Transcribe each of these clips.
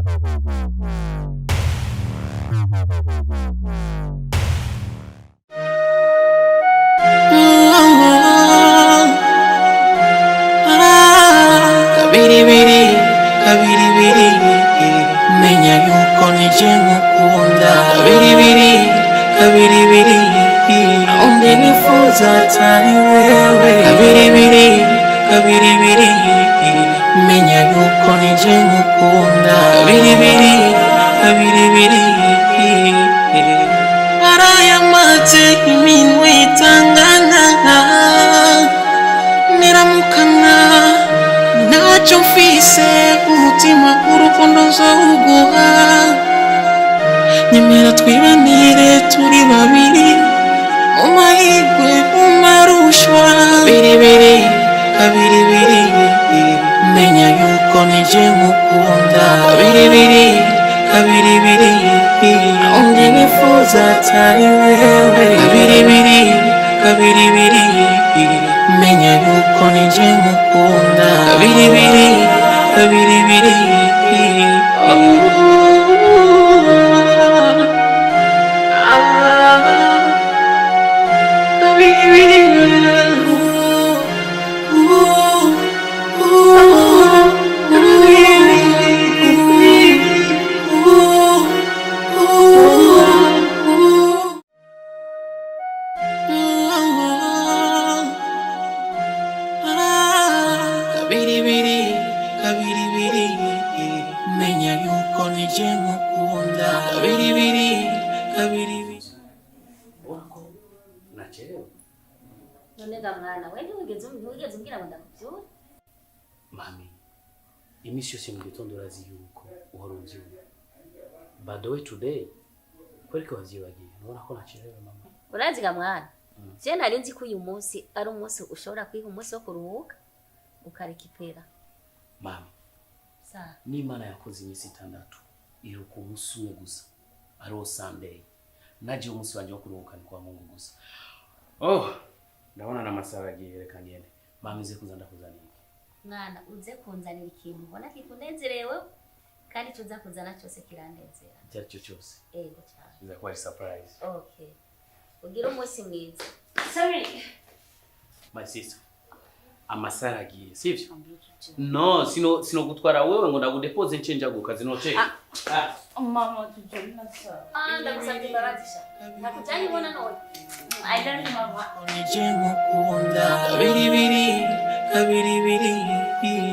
Kabiribiri, kabiribiri, menya yuko nije mukunda. Kabiribiri, kabiribiri, naombe nifuza atari wewe. Kabiribiri, kabiribiri, menya yuko nije mukunda. Kabiribiri, kabiribiri, araya mate iminwe itangana, niramukana ntacyo mfise umutima urukundo nzawuguha. Nyemera twibanire turi babiri mu mahirwe mu marushwa. Kabiribiri, kabiribiri, menya yuko nije mukunda. Kabiribiri, kabiribiri, naomba nifuza atari wewe. Kabiribiri, kabiribiri, menya yuko nije mukunda. Kabiribiri, kabiribiri, kabiribiri, kabiribiri, menya yuko nije mukunda. Kabiribiri, kabiribiri. Wako nachelewa. Nonega mwana, wewe ugeze umbwira ngo ndakuvyura. Mami, imisho si mugitondo urazi yuko uhora uvyura. By the way today, kwereka wazibagiye. Ubona ko nachelewa mama. Urazi ga mwana. Je nari nzi ko uyu munsi ari umunsi ushobora kwiha umunsi wo kuruhuka ukarikipera. Mami. Sa. N'Imana yakoze iminsi 6 iruka umunsi umwe gusa. Ari Sunday. Naje umunsi wanje wo kuruhuka ni kwa Mungu gusa. Oh, ndabona na masaha agiye reka ngene. Mami ze kuzanda kuzanira. Mwana uze kunzanira ikintu ubona kikunezerewe kandi tuza kuzana cyose kirandezera. Cyacyo cyose. Ego cyane. Iza kuba surprise. Okay. Ugira umunsi mwiza. Sorry. My sister. Amasara agiye, sivyo? No, sino gutwara wewe ngo ndagudepose nchenja go kazi no check. Mama tujana sa. Ndagusabye imbabazi. Nakujanye bona none. I don't know mama. Nije mukunda. Kabiribiri, kabiribiri,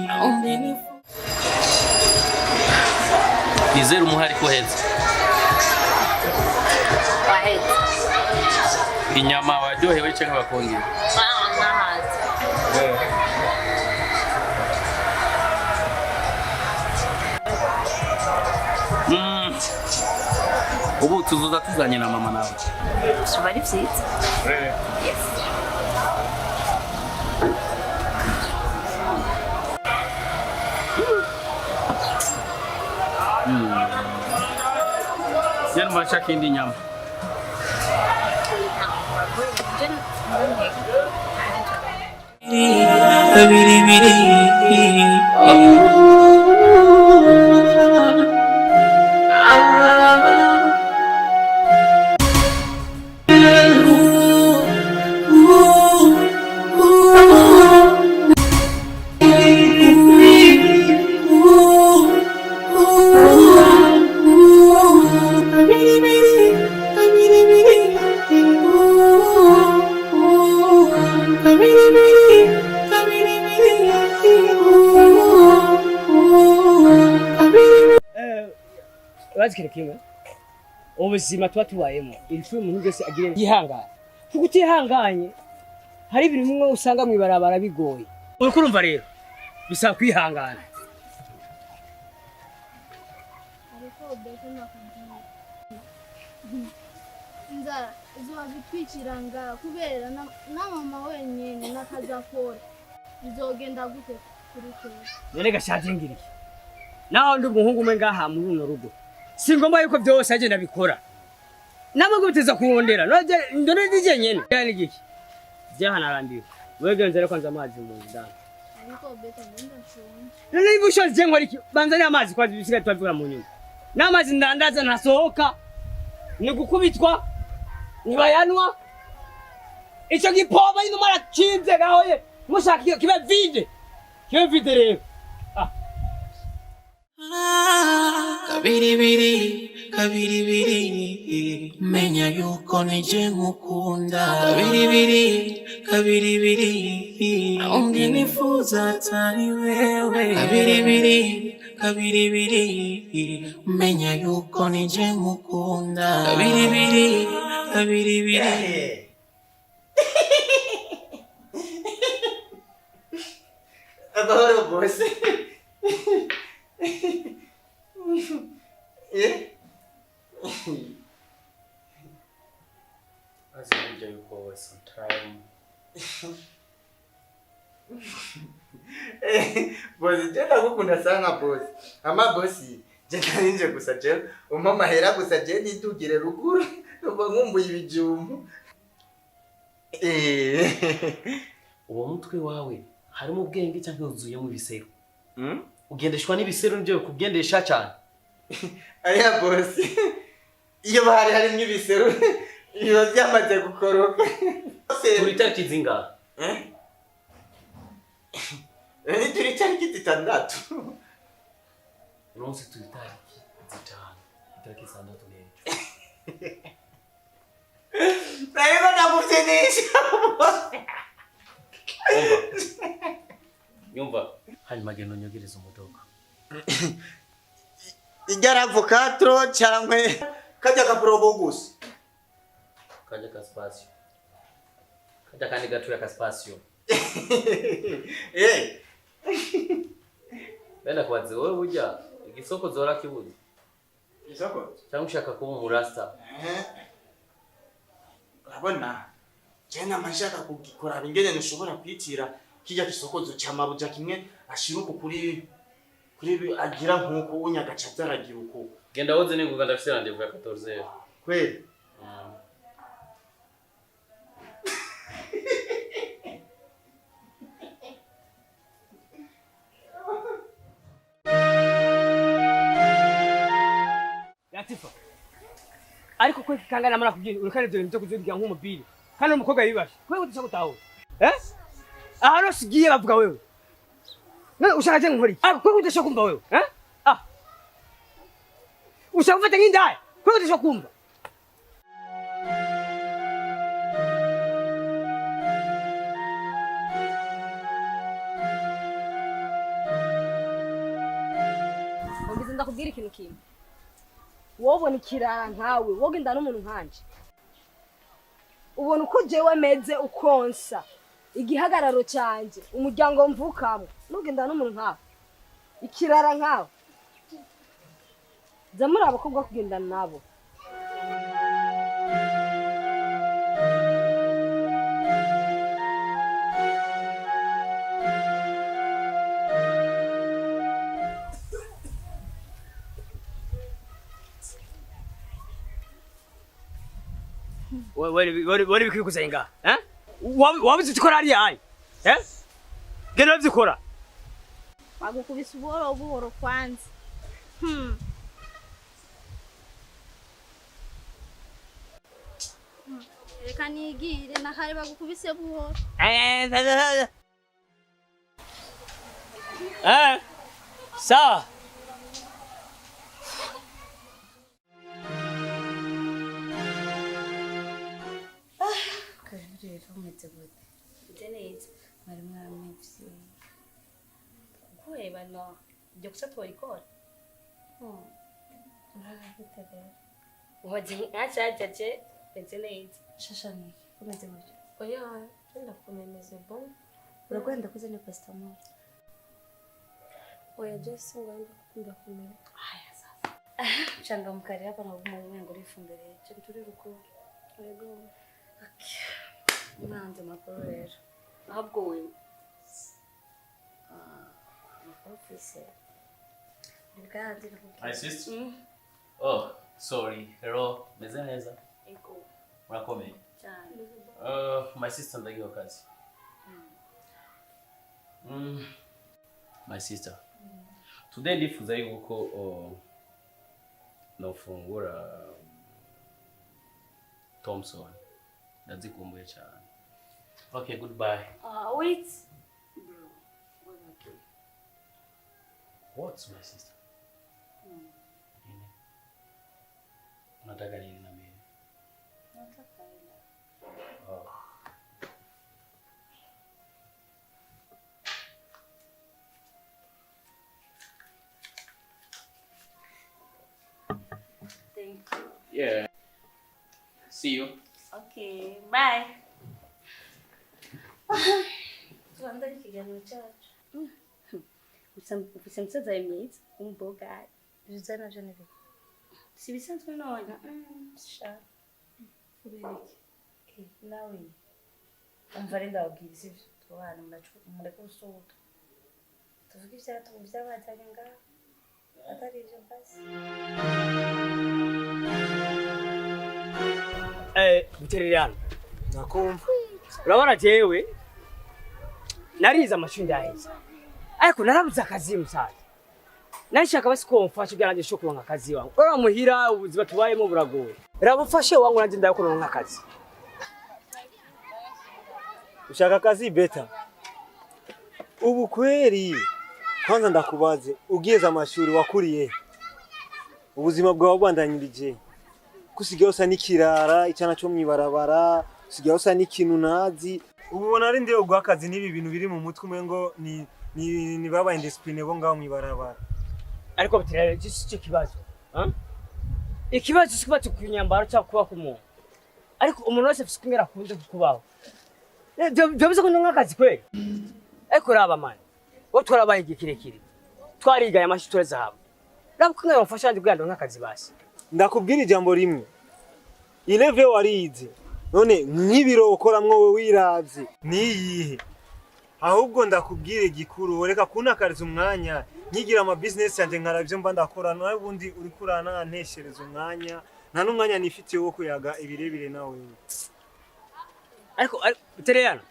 naomba nifuza. Nizera umuhari ko heza. Waheze. Inyama waryohewe cyangwa bakongera? Ntahaze. Ubu tuzoza tuzanye na mama nawe. Suba ari vyiza. Yes. Yan mashaka indi nyama. Kabiribiri, Bazikira kimwe ubuzima tuba tubayemo irifu umuntu wese agire yihangana kuko utihanganye hari ibintu bimwe usanga mu ibarabara bigoye uriko urumva rero bisaba kwihangana ariko ubeke nakubwiye nzara izuba bitwikiranga kubera na mama wenyine nakazakora bizogenda gute kuri twe none gashaje ngiriki naho ndi umuhungu umwe ngaha muri runo rugo singomba yuko byose agenda bikora namwe guteza kurondera ndone dije nyene yani giki je hanarambiwe wegenze reko nza amazi mu ndani Niko beta nenda shoni. Nani hivi shoni jengo liki? Banzani amazi kwa bisiga twavuga mu nyumba. N'amazi ndandaza nasohoka. Ni gukubitwa. Ni bayanwa. Ico gipoba ino mara kinze gahoye. Mushaka kibe vide. Kibe vide rero. Kabiribiri, kabiribiri, menya yuko nije nkukunda. Kabiribiri, kabiribiri, ungenifuza atari wewe. Kabiribiri, kabiribiri, menya yuko nije nkukunda. Kabiribiri, kabiribiri. Adoro boss. As you yuko sometime. Boss, jenda gukunda sana boss. Ama boss, jenda ninje gusa je. Umama hera gusa je nitugire ruguru. Numva nkumbuye ibijumbu. Uwo mutwe wawe harimo ubwenge cyangwa uzuye mu bisero? Ugendeshwa n'ibisero nibyo kugendesha cyane. Aya boss. Iyo bahari hari n'ibisero. Iyo byamaze gukoroka. Turi tariki zinga? Ni turi tariki zitandatu. Umunsi turi tariki zitanu. Tariki sandatu leo. Nayo nakusenisha. Nyumva. Hanyuma gendo nyogereza umudoga. Igara avocado cyangwa kajya ka probogus. Kajya ka spasio. Kajya kandi gatuya ka spasio. Benda kwaze wowe burya igisoko zora kibuze. Isoko? Cyangwa ushaka kuba umurasta? Urabona? Jena mashaka kugikora ingene nishobora kwitira kijya kisokozo cyamabuja kimwe ashiruko kuri agira nkuko unyagaca zaragira uko. Genda woze ninguga ndafise rendezvous ya 14h. Kweli? Latifa. Ariko kwe kikangana mara kugira urukane dore nzo kuzubya nk'umubiri. Kandi umukobwa yibashe. Kwe udusha gutaho. Ahano sigiye bavuga wewe. None ushaka je nkori. Kwe udusha kumva wewe. Ushaka ufata nk'indaya. Kwe udusha kumva. Ongeza ndakubwira ikintu kimwe. Wobona ikirara nkawe, wogenda n'umuntu nkanje. Ubona uko jewe meze ukonsa. Igihagararo cyanje, umuryango mvukamo. Nugenda n'umuntu nkawe. Ikirara nkawe. Zamuri abakobwa kugenda nabo. Wari bikiri kuzenga, wabuze ukora ari yayi, genda wabyikora. Bagukubise buhoro kwanza. Reka nigire nakare bagukubise buhoro. Sawa. Kabiribiri umeze gute? Neza. Bari mwaramwivye. Kuko bano byo kusatwa ikora. Uragutebera. Uhoje achaje neza. Shashani, umeze gute? Oya, tunda kumemeze bon. Urakwenda kuzana pastamol. Oya, just ngomba kunda kumenya. Haya sasa. Changamka hapa na umuntu urifumbere. Cyo turi ruko. Yego. Nanze makuru rero. Ahubwo we. Office. Nikaanze My sister? Oh, sorry. Hello, meze neza? Ego. Murakomeye? Cyane. My sister ndagiye kazi. My sister. Today ndifuza yuko nofungura Thompson. Ndazikumbuye cyane. Okay, goodbye. Wait. What's my sister? Nini? Unataka nini na mimi? Nataka ila. Oh. Thank you. Yeah. See you. Okay, bye. Tuanze ikiganiro cyacu. Usamsaza imiti umboga bizana jana bibi. Si bisanzwe none. Sha. Kubiriki. Nawe. Umva renda ubwiriza tubana mureko usohoka. Tuvuga ibyatu by'abajyanye ngaho. Atari ibyo basi. Butererano. Nakumva. Urabona jewe narize amashuri ndaheze. Ariko narabuze akazi musaza. Nashaka basi ko mfasha byanjye cyo kuronka akazi wangu. Ora muhira ubuzima tubayemo buragoye. Rabufashe wangu nanjye ndakuronka akazi. Ushaka akazi beta? Ubu kweri kwanza ndakubaze ugiye amashuri wakuriye. Ubuzima bwawe bwandanyirije. Kusigaye usa n'ikirara icana cyo mwibarabara, usigaye usa n'ikintu nazi. Ubona ari ndeyo gwakazi nibi bintu biri mu mutwe umengo ni baba indiscipline bo ngaho mwibarabara. Ariko buterere cyo kibazo. Ikibazo kiba tukunyambara cyo kuba kumuntu. Ariko umuntu wese afite kwingera kunze kubaho. Byobize ko ndonka akazi kweli. Ariko raba mani. Wo twarabaye igikirekire. Twarigaye amashi tureza hamwe. Rabukungera umfasha ndi bwanda nk'akazi basi. Ndakubwira ijambo rimwe. Ileve warize. None nk'ibiro ukoramwo we wiravye niyihe? Ahubwo ndakubwire igikuru reka kunakariza umwanya nyigira ama business yanje nkaravyo mba ndakora nawe ubundi uri kurana nteshereza umwanya nta numwanya nifitiye wo kuyaga ibirebire nawe. Ariko Tereyano.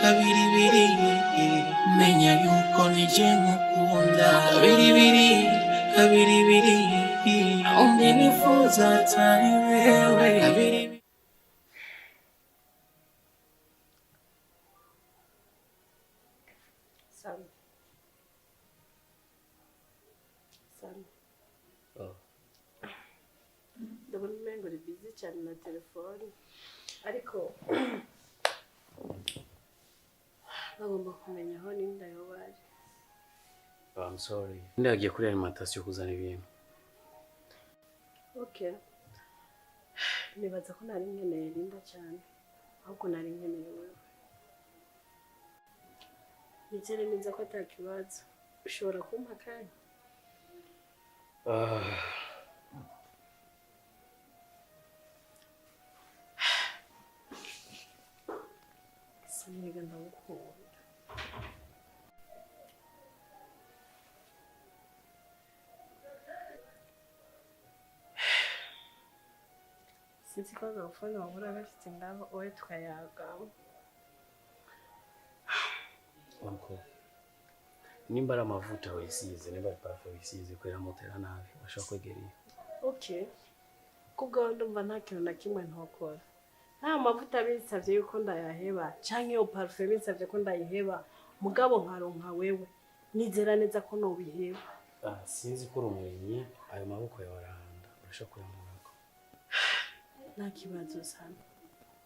Kabiribiri, menya yuko nije mukunda. Kabiribiri, umenifuza tani wewe. Kabiribiri. Sana. Oh. Ndabona umengo uri busy cyane na telefone. Ariko bagomba kumenya aho ninda yobaje. I'm sorry. Ndagiye kuri alimentation kuzana ibintu. Okay. Nibaza ko nari nkeneye Linda cyane. Ahubwo nari nkeneye wewe. Nizere neza ko atakibazo. Ushobora kumpa kanya? Sinigeze ndagukunda. Sinzi ko agafone wabura gafite ngaho owe tukayaga. Wanko. Nimba ara mavuta wisize, nimba parfum wisize kwera motera nabi, bashaka kwegereye. Okay. Kubwo ndumva nta kintu na kimwe ntokora. Nta mavuta binsavye yuko ndayaheba, canke yo parfum binsavye ko ndayiheba, mugabo nkaronka wewe. Nizera neza ko no biheba. Sinzi ko rumwenye ayo maboko yawarahanda, urashaka kuyamurako. Nta kibazo sana.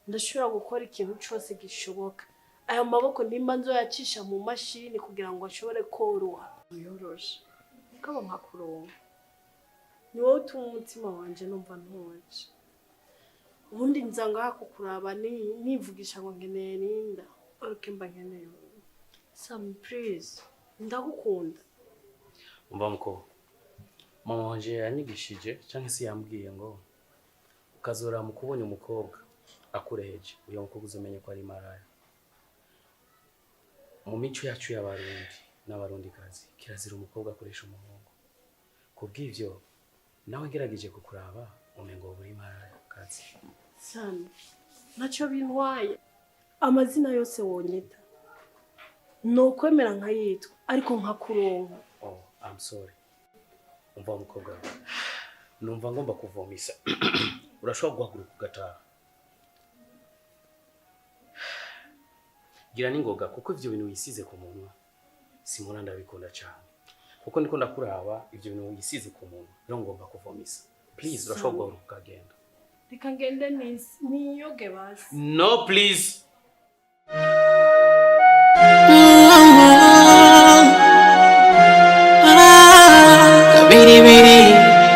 Ndashobora gukora ikintu cyose gishoboka. Ayo maboko nimba nzoyacisha mu mashini kugira ngo ashobore koroha. Yoroshe. Mugabo nkakuronka. Ni wowe utuma umutima wanje numva ntoje. Ubundi nzanga hakukuraba nivugisha ngo nkeneye Linda. Ariko mba nkeneye. Sam please. Ndagukunda. Umva mko. Mama wanje yanyigishije cyangwa se yambwiye ngo ukazora mu kubonye umukobwa akureheje uyo mukobwa uzomenye ko ari maraya. Mu mico yacu y'abarundi n'abarundi kazi kirazira umukobwa akoresha umuhungu. Kubw'ivyo nawe ngerageje kukuraba umengo buri mara kazi. Sana ntacyo bintwaye amazina yose wonyita no kwemera nkayitwa ariko nkakuronka. Oh, I'm sorry. Umva umukobwa. Numva ngomba kuvomisa. Urashobora guhaguruka ugataha. Gira ningoga kuko ivyo bintu wisize ku muntu simona ndabikunda cyane. Kuko ndiko ndakuraba ivyo bintu wisize ku muntu rero ngomba kuvomisa. Please urashobora guhaguruka ukagenda. Reka ngende niyoge basi. No please. Kabiribiri,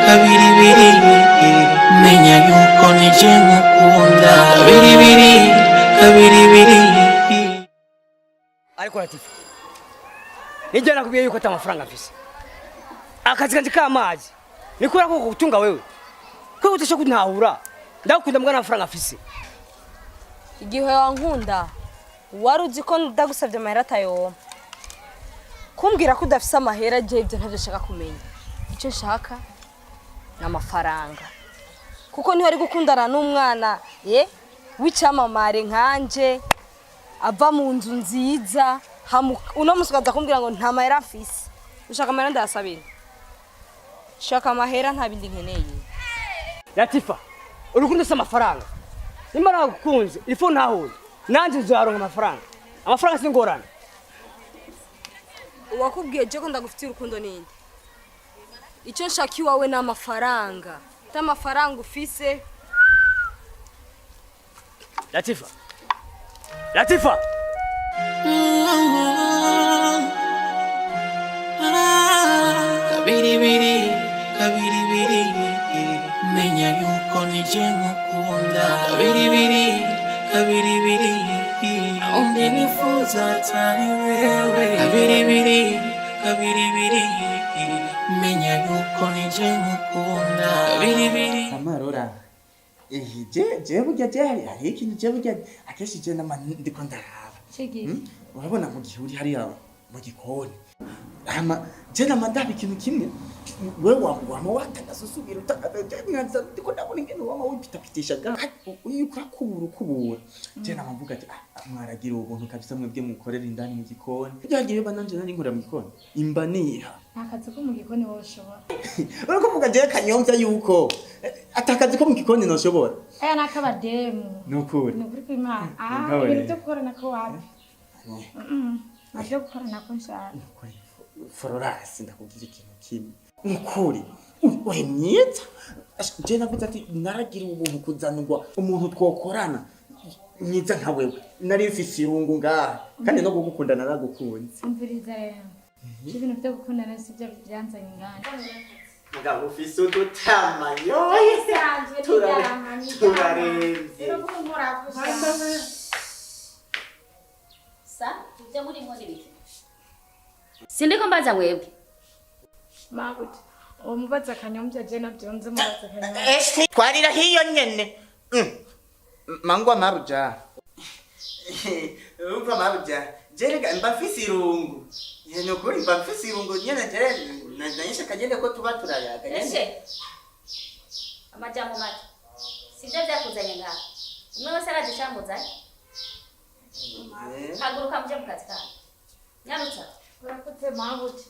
kabiribiri, menya yuko nije mukunda. Kabiribiri, kabiribiri. Ariko Latifa, nijya nakubwiye yuko atamafaranga mfise. Akazi kanje k'amazi nikora ko gutunga wewe. Ko utasha kuntahura. Ndakunda mbwa amafaranga mfise. Igihe wankunda wari uzi ko ndagusabye amahera atayo. Kumbwira ko udafise amahera je ibyo ntavyo shaka kumenya. Icyo nshaka ni amafaranga. Kuko niho ari gukundana n'umwana w'icyamamare nkanje ava mu nzu nziza uno musukaza kumbwira ngo nta mahera afise. Ushaka amahera ndasabira. Shaka amahera nta bindi nkeneye. Latifa, urukundo se amafaranga. Nimba nagukunze, ifo ntahuye. Nanje nzaronka amafaranga. Amafaranga singorana. Uwakubwiye je ko ndagufitiye urukundo ninde? Icyo nshaka iwawe ni amafaranga. Amafaranga ufise. Latifa. Latifa. Kabiribiri, kabiribiri, menya yuko nije mukunda. Kabiribiri, kabiribiri, ungenifuza atari wewe. Kabiribiri, kabiribiri, menya yuko nije mukunda. Kabiribiri. Amarora. Je burya hari ikintu je burya akeshi je ndiko ndaraba. Urabona mu gihe uri hariya mu gikoni. Je namandaba ikintu kimwe. We wama watagasusubira utakaje mwanza ndiko ndabona ingene wama wipitapitisha ga. Ukakubura. Je namavuga ati mwaragira ubuntu kabisa mwebwe mukorera indani mu gikoni. Byagiye bananje nari nkora mu gikoni. Imbaniha. Akazi ko mu gikoni woshobora. Urako vuga je kanyomvya yuko atakazi ko mu gikoni no shobora. Aya nakabademu. Nukuri. Nukuri kw'Imana. Ibintu byo gukorana ko wapi? Nabyo gukorana ko nshaka. Nukuri. Fororasi ndakubwira ikintu kimwe. Nukuri. We myiza. Je navuze ati naragira ubuntu kuzanirwa umuntu twokorana. Myiza nka wewe. Nari mfise irungu ngaha. Kandi no gukunda naragukunze. Umviriza rero. Ibintu byo gukundana sibyo byanzanye ngana. Mugabo ufise udutama yoye sanje turarenze. Sa, tujya muri nkoni biki? Sindiko mbaza mwebwe. Mabuti, umubaza kanyombya je nabyonze mubaza kanyombya. Twarira hiyo nyene. Mangwa mabuja. Umva mabuja. Jerega mbafisi irungu. Yeno kuri mbafisi irungu nyene jere nanyesha kagende ko tuba turayaga nyene. Ese. Amajambo make. Sivyo byakuzanye ngaha. Umwe wese aragicambuza. Haguruka muje mukazi kana. Nyarutsa. Urakoze mabuti.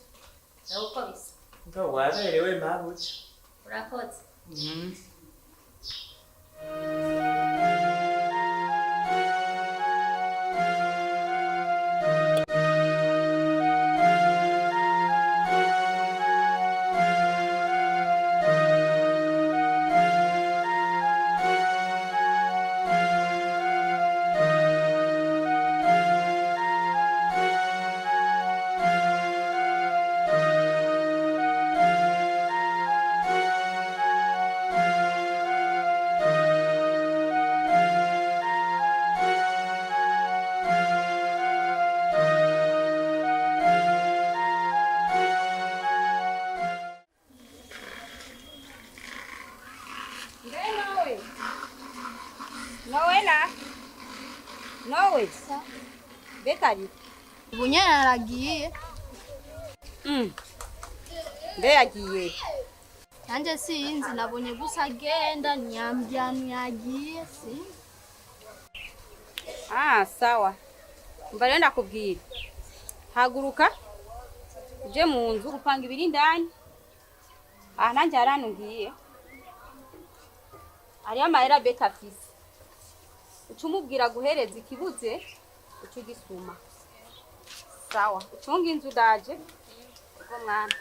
Uko bisa. Ngo waberewe mabuja. Urakoze. Nowe. Betari. Bunyana aragiye. Nde yagiye. Nanjye sinzi nabonye gusa agenda yagiye si. Sawa. Mba rero ndakubwira. Haguruka. Uje mu nzu upanga ibiri ndani. Nanjye haranungiye. Ariya mahera beta afise. Ucumubwira guhereza ikibuze ucugisuma. Sawa. Ucunga inzu daje. Ubwo mwana.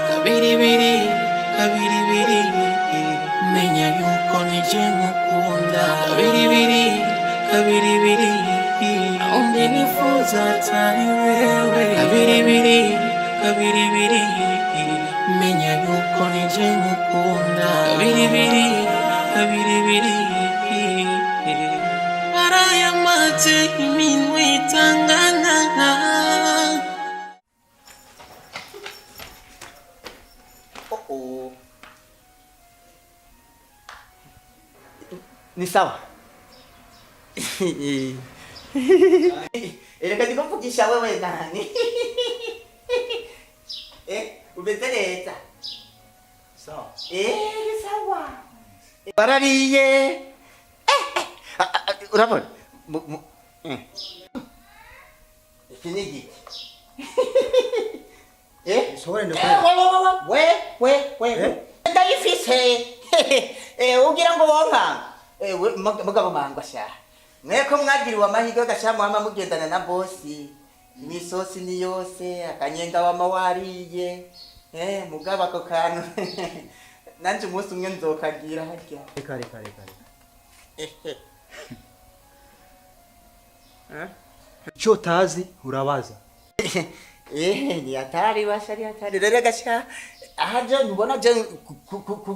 Kabiribiri, kabiribiri, menya yuko nije ngukunda. Kabiribiri, kabiribiri, umenifunza atari wewe. Kabiribiri, kabiribiri, menya yuko nije ngukunda. Kabiribiri, kabiribiri, barayamaze iminwe itangana. Ni sawa. Erega ndikuvugisha wewe nani? Umeze neza? Sawa. Ni sawa. Barariye. Urabona? Iki ni giki? Shobora We. Ndayifise. Ugira ngo wonka. Mugabo mangwa sha. Mweko mwagiriwe amahirwe gasha mwama mugendana na bosi. Imisosi ni yose akanyenga wamawariye. Mugabo ako kantu. Nanje umunsi umwe nzokagira harya. Reka. Cyo tazi urabaza. Ni hatari bashari hatari. Rero gasha ahaje nubona je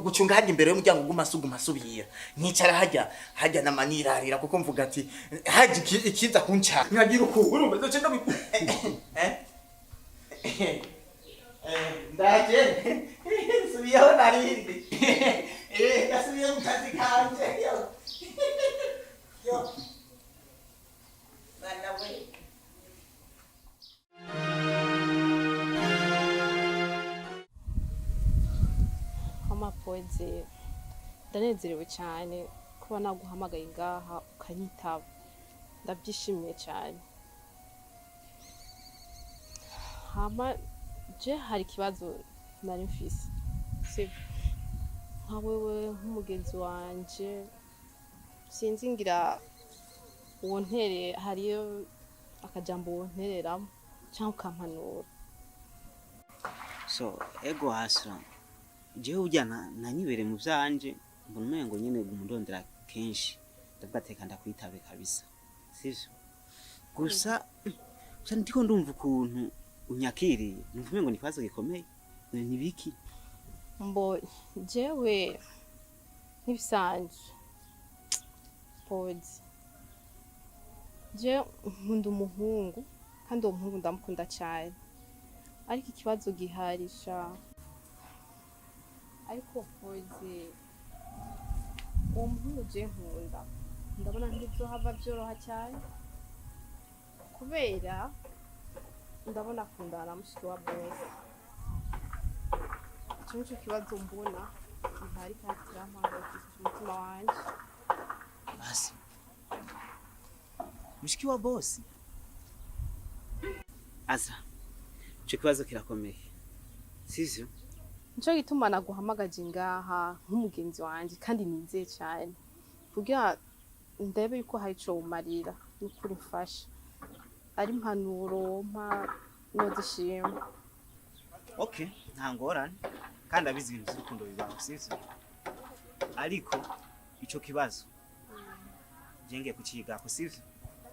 gucunga haje imbere y'umuryango gumasubira. Nkicara hajya na manirarira kuko mvuga ati haje ikiza kunca. Nkagira uko urumva zo cenda biku. Ndaje. Subiyeho narindi. Gasubiye mu kazi kanje yo. Bana we. Poeze ndanezerewe cyane kuba naguhamagaye ngaha ukanyitaba. Ndabyishimiye cyane. Je hari kibazo nari mfise. Nka wewe nk'umugenzi wanje sinzi ngira wontere hariyo akajambo wontereramo cyangwa ukampanura. Ego hasra. Jewe ujyana nanyibere mu byanje mbona umengo nyene gumundondera kenshi ndabateka ndakwitabe kabisa sivyo gusa ndiko ndumva ukuntu unyakiriye numva umengo ni kibazo gikomeye ni biki mbo jewe nibisanje Poezi je nkunda umuhungu kandi uwo muhungu ndamukunda cyane ariko ikibazo giharisha ariko Poezi uwo muhungu je nkunda ndabona ntizohava byoroha cyane kubera ndabona akundana na mushiki wa boss. Icyo kibazo mbona gihari kandi kirampangayikishije umutima wanje. Basi mushiki wa boss aza icyo kibazo kirakomeye sivyo Nico gituma naguhamagaje ngaha nk'umugenzi wanje kandi nizeye cyane kugira ndebe yuko hari ico umarira n'ukuri mfasha ari impanuro mpa nozishima. Okay nta ngorane kandi abizi ibintu by'urukundo bibaho sivyo ariko ico kibazo jenge kuciga ko sivyo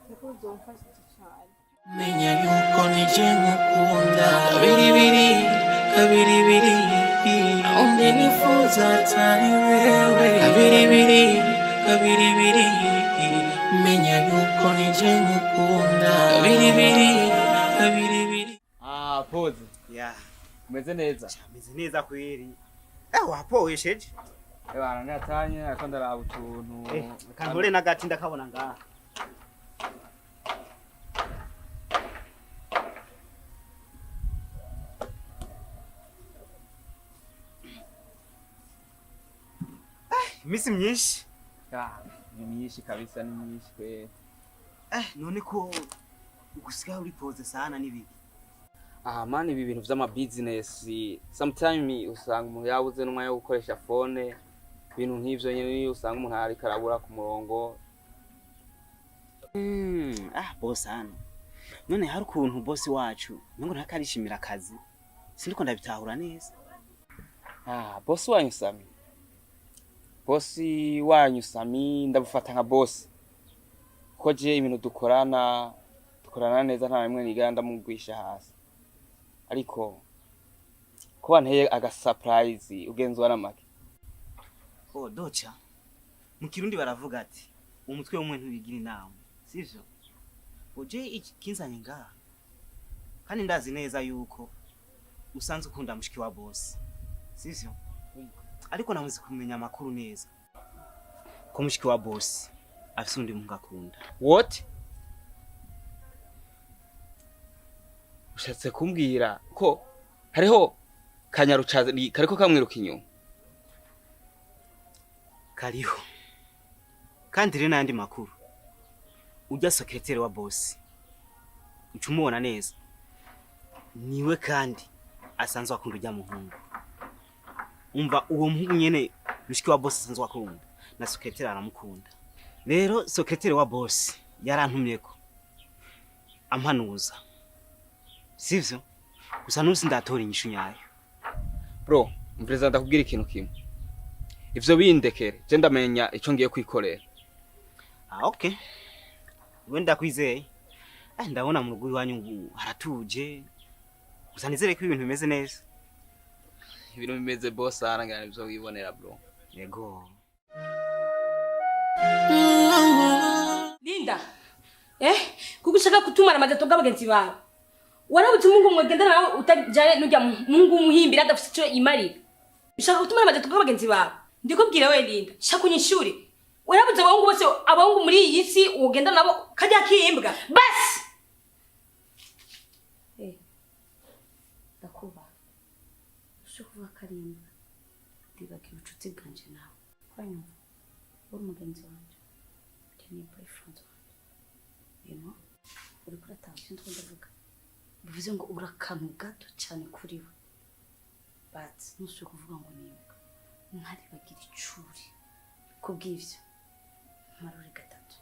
niko uzomfasha cyane. Menya yuko nije ngukunda. Kabiribiri, kabiribiri, umenifunza atari wewe. Kabiribiri, kabiribiri, menya yuko nije ngukunda. Kabiribiri, kabiribiri. Poze. Ya. Umeze neza? Umeze neza kweri. Wapoesheje? Bana natanye ariko ndaraba utuntu. Kantore nagati ndakabona ngaha. Imisi myinshi? Ni myinshi kabisa, ni myinshi kweli. None ko ugusigaye uri pose sana nibiki? Man, ibi bintu vy'ama business sometimes usanga umuntu yabuze n'umwanya wo gukoresha phone, ibintu nk'ivyo nyene usanga umuntu ari karabura ku murongo. Boss hano. None hari ukuntu boss wacu ngo ntakarishimira akazi. Sindiko ndabitahura neza. Boss wanyu Sami. Boss wanyu Sami ndabufata nka boss. Ko je ibintu dukorana neza nta rimwe niganda mugwisha hasi. Ariko kuba nteye aga surprise ugenzwa namake. Docha. Mu Kirundi baravuga ati umutwe w'umuntu wigira inama. Sivyo? Oje iki kinzanye ngaha. Kandi ndazi neza yuko usanzwe ukunda mushiki wa boss. Sivyo? Ariko namuzi kumenya amakuru neza. Ko mushiki wa boss afise undi mungu akunda. What? Ushatse kumbwira ko hariho kanyarucazi kariko kamwiruka inyuma? Kariho. Kandi rero nandi makuru. Ujya secretary wa boss. Ucumubona neza. Niwe kandi asanzwe akunda ujya muhungu. Umva uwo muhungu nyene mushiki wa boss asanzwe akunda na secretary aramukunda. Rero secretary wa boss yarantumyeko ampanuza. Sivyo? Gusa nusi ndatora inyishu nyayo. Bro, mpreza ndakubwira ikintu kimwe. Ivyo bindekere, je ndamenya ico ngiye kwikorera. Okay. Wenda kwizeye. Ndabona mu rugo iwanyu haratuje. Gusa nizere ko ibintu bimeze neza. Ibintu bimeze boss arangana ivyo wibonera bro. Yego. Linda. Kugushaka kutumara amajato gabagenzi bawe. Warabuze Mungu mwegendana nawe utajaye nujya Mungu muhimbira adafite cyo imarira. Ushaka kutumara amajato gabagenzi bawe. Ndikubwira we Linda, shaka kunyishuri. Warabuze abahungu bose abahungu muri iyi si ugenda nabo kajya kimbwa. Basi. Ndakuba. Ushukuva karimba. Ndibagira ubucuti bwanje nawe. Kwanyumva. Uri mugenzi wanje. Ni boyfriend wanje. Yemo. Uri kurataha cyo ndavuga. Bivuze ngo urakanu gato cyane kuri we. But nusho kuvuga ngo nibuka. Ntari bagira icuri. Kubwivyo. Maruri gatatu.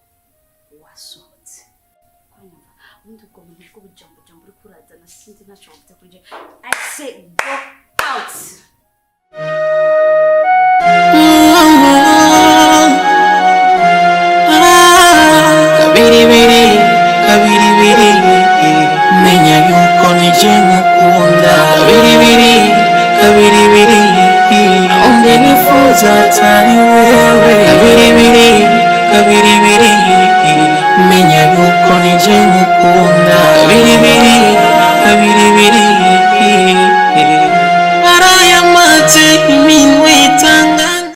Wasohotse. Kwanyumva. Undi ubwo bwo bujambo uri kurazana sinzi ntacho mfite kuje. I say go out. Kabiribiri, menya yuko nije mukunda. Kabiribiri, naombe nifuza tani wewe. Kabiribiri, menya yuko nije mukunda. Kabiribiri,